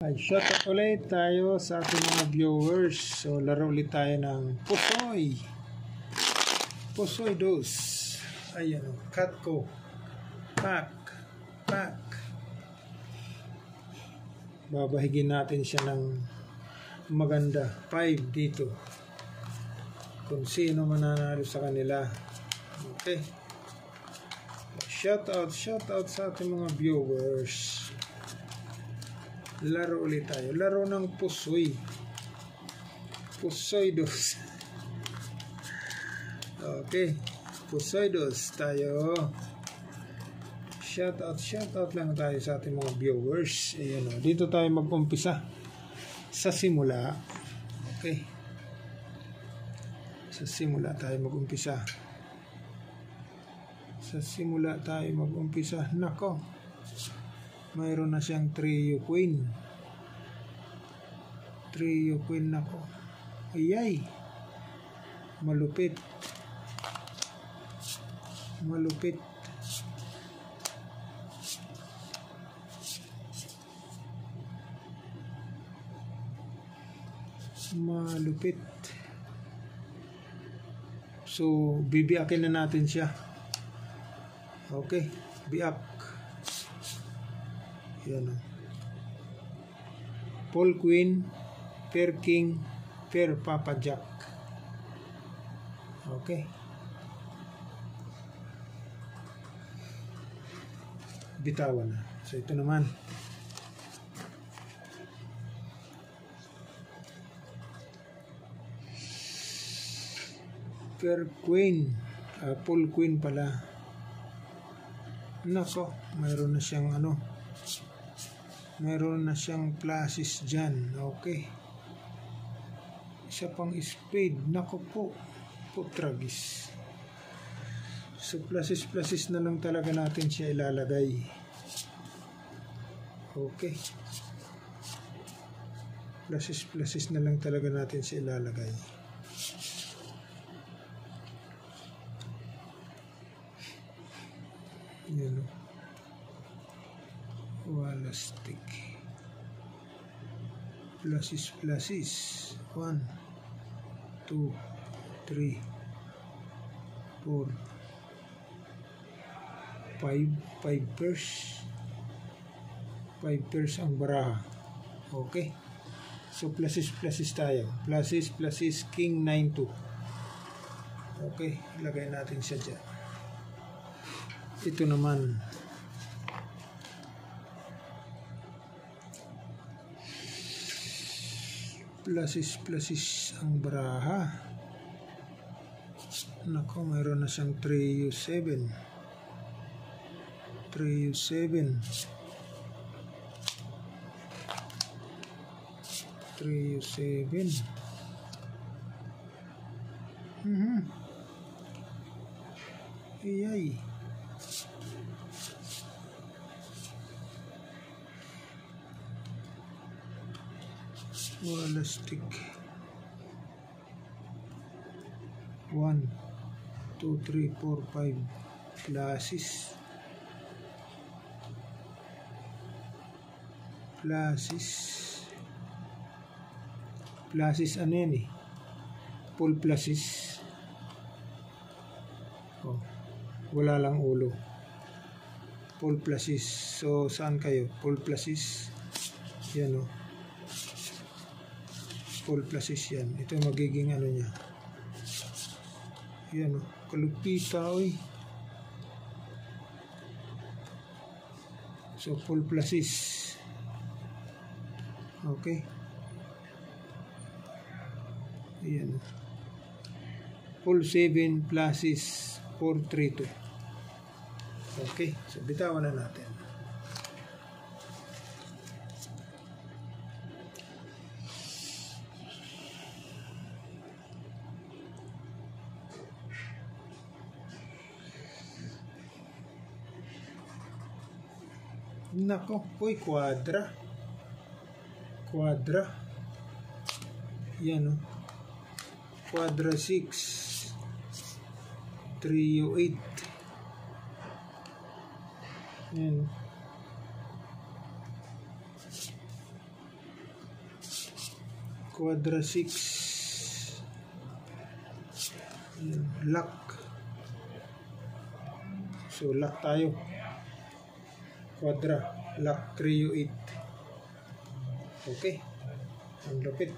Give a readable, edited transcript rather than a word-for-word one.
Ay, shout out ulit tayo sa ating mga viewers. So, laro ulit tayo ng Pusoy. Pusoy dos. Ayan o, Katko. Pack. Babahigin natin siya ng maganda. 5 dito. Kung sino mananalo sa kanila. Okay. Shout out sa ating mga viewers. Laro ulit tayo. Laro ng Pusoy. Pusoy dos. Okay. Pusoy dos tayo. Shout out lang tayo sa ating mga viewers. Ayan o. Dito tayo mag-umpisa sa simula. Okay. Sa simula tayo mag-umpisa. Nako. Mayroon na siyang trio queen nako. Ayay. Malupit. So, bibiakin na natin siya. Okay, biak. Yan o. Paul Queen, pair King, pair Papa Jack. Okay. Bitawan na. So, ito naman. Pair Queen. Paul Queen pala. Nako, mayroon na siyang mayroon na siyang pluses dyan. Okay. Isa pang spade. Nako po. Putragis. So, pluses na lang talaga natin siya ilalagay. Okay. Pluses na lang talaga natin siya ilalagay. Yan o. Wala stick. Pluses. 1, 2, 3, 4, 5 pairs. 5 pairs ang baraha. Okay. So, pluses tayo. Pluses, king 9-2. Okay. Ilagay natin siya dyan. Ito naman. Pluses ang baraha. Nako, mayroon na siyang 3U7. 3U7. Iyay. Wala stick. 1, 2, 3, 4, 5 pluses ano yan eh, full pluses. Oh, wala lang ulo, full pluses. So saan kayo? Full pluses yan oh. Full pluses yan. Ito magiging ano niya. Yan o. Kalupita oy. So full pluses. Okay. Yan o. Full 7 pluses 432. Okay. So bitawan na natin. Nako, uy, quadra. Yan o. Quadra 6. 3U8. Yan o. Quadra 6. Lock. So, lock tayo. Quadra. Lock Trio 8. Okay. Ang lupit.